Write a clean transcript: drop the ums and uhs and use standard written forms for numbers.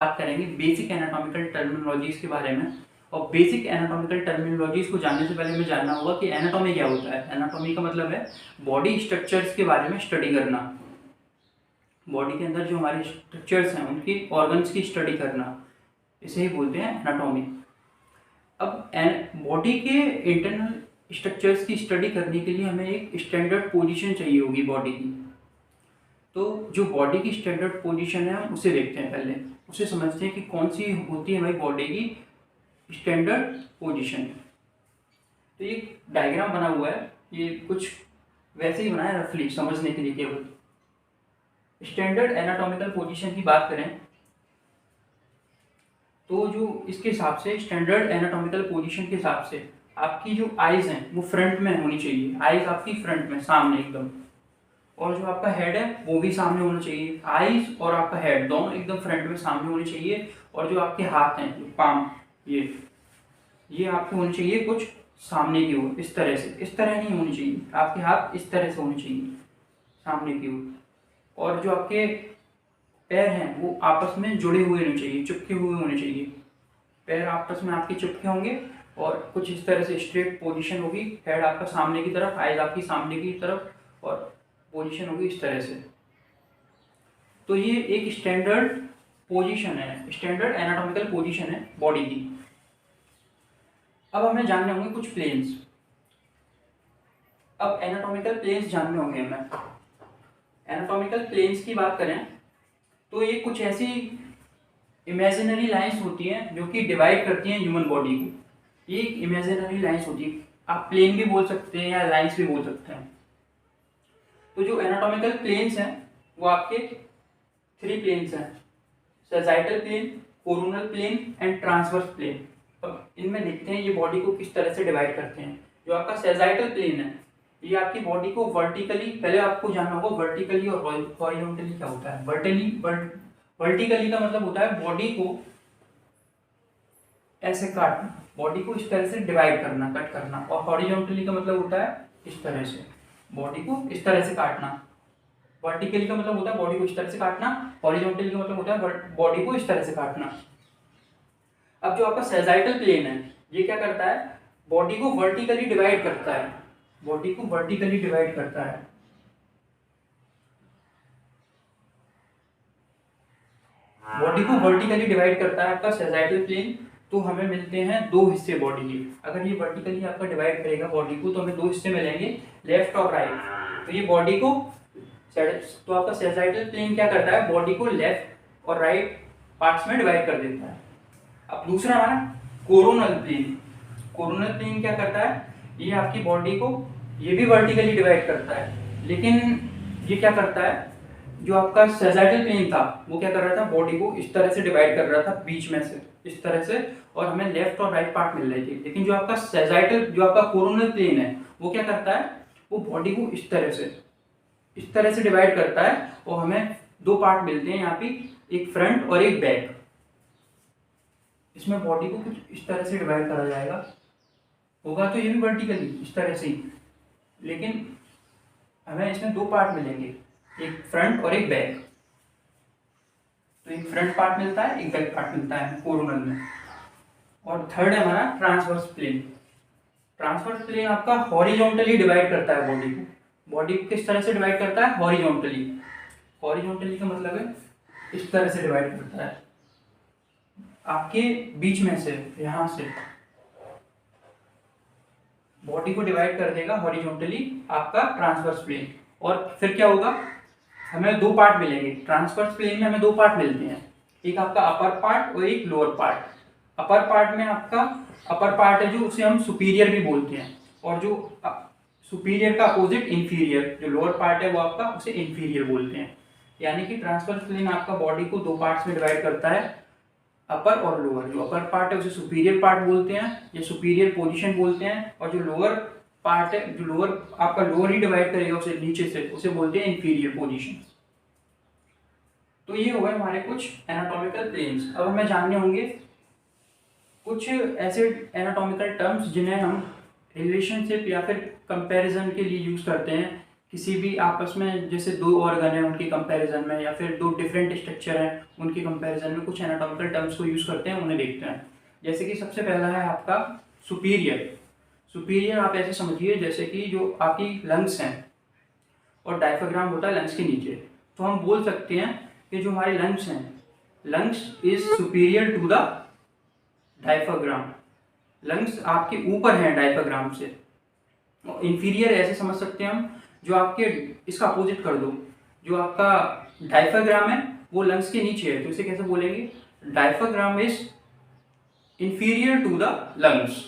बात करेंगे basic anatomical terminologies के बारे में। और बेसिक एनाटॉमिकल टर्मिनोलॉजीज को जानने से पहले हमें जानना होगा कि एनाटॉमी क्या होता है। एनाटॉमी का मतलब है बॉडी स्ट्रक्चर्स के बारे में स्टडी करना, बॉडी के अंदर जो हमारे स्ट्रक्चर्स हैं उनकी ऑर्गन्स की स्टडी करना, इसे ही बोलते हैं एनाटॉमी। अब बॉडी के इंटरनल स्ट्रक्चर्स की स्टडी करने के लिए हमें एक स्टैंडर्ड पोजीशन चाहिए होगी बॉडी की। तो जो बॉडी की स्टैंडर्ड पोजीशन है उसे देखते हैं, पहले उसे समझते हैं कि कौन सी होती है हमारी बॉडी की स्टैंडर्ड पोजीशन। तो ये डायग्राम बना हुआ है, ये कुछ वैसे ही बना है रफली समझने के लिए केवल। स्टैंडर्ड एनाटॉमिकल पोजीशन की बात करें तो जो इसके हिसाब से स्टैंडर्ड एनाटॉमिकल पोजीशन के हिसाब से आपकी जो आइज हैं वो फ्रंट में होनी चाहिए, आइज आपकी फ्रंट में सामने एकदम, और जो आपका हेड है वो भी सामने होना चाहिए। आईज और आपका हेड दोनों एकदम फ्रंट में सामने होने चाहिए। और जो आपके हाथ हैं, जो पाम, ये आपके होने चाहिए कुछ सामने की ओर, इस तरह से। इस तरह नहीं होनी चाहिए, आपके हाथ इस तरह से होने चाहिए सामने की ओर। और जो आपके पैर हैं वो आपस में जुड़े हुए होने चाहिए, चिपके हुए होने चाहिए। पैर आपस में आपके चिपके होंगे और कुछ इस तरह से स्ट्रेट पोजीशन होगी। हेड आपका सामने की तरफ, आइज आपकी सामने की तरफ, और पोजीशन होगी इस तरह से। तो ये एक स्टैंडर्ड पोजीशन है, स्टैंडर्ड एनाटॉमिकल पोजीशन है बॉडी की। अब हमें जानने होंगे कुछ प्लेन्स। अब एनाटॉमिकल प्लेन्स जानने होंगे हमें। एनाटॉमिकल प्लेन्स की बात करें तो ये कुछ ऐसी इमेजिनरी लाइंस होती हैं जो कि डिवाइड करती हैं ह्यूमन बॉडी को। ये इमेजिनरी लाइंस होती है, आप प्लेन भी बोल सकते हैं या लाइंस भी बोल सकते हैं। तो जो एनाटॉमिकल प्लेन्स हैं वो आपके 3 प्लेन्स हैं, sagittal plane, coronal plane and transverse plane. अब इनमें देखते हैं ये बॉडी को किस तरह से डिवाइड करते हैं। जो आपका सैजाइटल प्लेन है ये आपकी बॉडी को वर्टिकली, पहले आपको जानना होगा वर्टिकली और हॉरिजॉन्टली क्या होता है। वर्टिकली का मतलब होता है बॉडी को ऐसे काटना, बॉडी को इस तरह से डिवाइड करना, कट करना। और हॉरिजॉन्टली का मतलब होता है इस तरह से, बॉडी को इस तरह से काटना। वर्टिकली का मतलब होता है बॉडी को इस तरह से काटना, हॉरिजॉन्टली का मतलब होता है बॉडी को इस तरह से काटना। अब जो आपका सैजाइटल प्लेन है ये क्या करता है, बॉडी को वर्टिकली डिवाइड करता है, बॉडी को वर्टिकली डिवाइड करता है। बॉडी को वर्टिकली डिवाइड करता है आपका सैजाइटल प्लेन। तो हमें मिलते हैं 2 हिस्से बॉडी के। अगर ये वर्टिकली आपका डिवाइड करेगा बॉडी को तो हमें 2 हिस्से मिलेंगे, लेफ्ट और राइट। तो ये बॉडी को, तो आपका सैजाइटल प्लेन क्या करता है, बॉडी को लेफ्ट और राइट पार्ट्स में डिवाइड कर देता है। अब दूसरा हमारा कोरोनल प्लेन। कोरोनल प्लेन क्या करता है, ये आपकी बॉडी को, ये भी वर्टिकली डिवाइड करता है, लेकिन ये क्या करता है, जो आपका सैजाइटल प्लेन था वो क्या कर रहा था, बॉडी को इस तरह से डिवाइड कर रहा था बीच में से, इस तरह से, और हमें लेफ्ट और राइट पार्ट मिल रहे थे। लेकिन जो आपका सैजाइटल, जो आपका कोरोनल प्लेन है वो क्या करता है, वो बॉडी को इस तरह से डिवाइड करता है और हमें 2 पार्ट मिलते हैं यहाँ पे, एक फ्रंट और एक बैक। इसमें बॉडी को कुछ इस तरह से डिवाइड करा जाएगा, होगा तो ये भी वर्टिकली इस तरह से ही, लेकिन हमें इसमें 2 पार्ट मिलेंगे, एक फ्रंट और एक बैक। तो एक फ्रंट पार्ट मिलता है, एक बैक पार्ट मिलता है कोरोनल में। और थर्ड है हमारा ट्रांसवर्स प्लेन। ट्रांसवर्स प्लेन आपका हॉरिजॉन्टली डिवाइड करता है बॉडी को। बॉडी को किस तरह से डिवाइड करता है, हॉरिजॉन्टली। हॉरिजॉन्टली का मतलब है इस तरह से डिवाइड करता है, आपके बीच में से, यहां से बॉडी को डिवाइड कर देगा हॉरिजॉन्टली आपका ट्रांसवर्स प्लेन। और फिर क्या होगा, हमें 2 पार्ट मिलेंगे। ट्रांसवर्स प्लेन में हमें 2 पार्ट मिलते हैं, एक आपका अपर पार्ट और एक लोअर पार्ट। अपर पार्ट में आपका, अपर पार्ट है जो उसे हम सुपीरियर भी बोलते हैं, और जो सुपीरियर का अपोजिट इंफीरियर, जो लोअर पार्ट है वो आपका, उसे इंफीरियर बोलते हैं। यानी कि ट्रांसवर्स प्लेन आपका बॉडी को 2 पार्ट्स में डिवाइड करता है, अपर और लोअर। जो अपर पार्ट है उसे सुपीरियर पार्ट बोलते हैं या सुपीरियर पोजीशन बोलते हैं, और जो लोअर पार्ट है, जो लोअर आपका लोअर ही डिवाइड करेगा उसे नीचे से, उसे बोलते हैं इंफीरियर पोजीशन। तो ये हो गए हमारे कुछ एनाटॉमिकल प्लेन्स। अब हमें जानने होंगे कुछ ऐसे एनाटॉमिकल टर्म्स जिन्हें हम रिलेशनशिप या फिर कंपैरिजन के लिए यूज करते हैं, किसी भी आपस में जैसे दो ऑर्गन है उनके कंपैरिजन में, या फिर दो डिफरेंट स्ट्रक्चर हैं उनके कंपैरिजन में कुछ एनाटॉमिकल टर्म्स को यूज़ करते हैं, उन्हें देखते हैं। जैसे कि सबसे पहला है आपका सुपीरियर। सुपीरियर आप ऐसे समझिए जैसे कि जो आपकी लंग्स हैं और डायफ्राम होता है लंग्स के नीचे, तो हम बोल सकते हैं कि जो हमारे लंग्स हैं, lungs is superior to the diaphragm. Lungs आपके ऊपर हैं डायफ्राम से। इंफीरियर ऐसे समझ सकते हैं हम, जो आपके इसका अपोजिट कर दो, जो आपका डायफ्राम है वो लंग्स के नीचे है, तो इसे कैसे बोलेंगे, diaphragm is inferior to the lungs.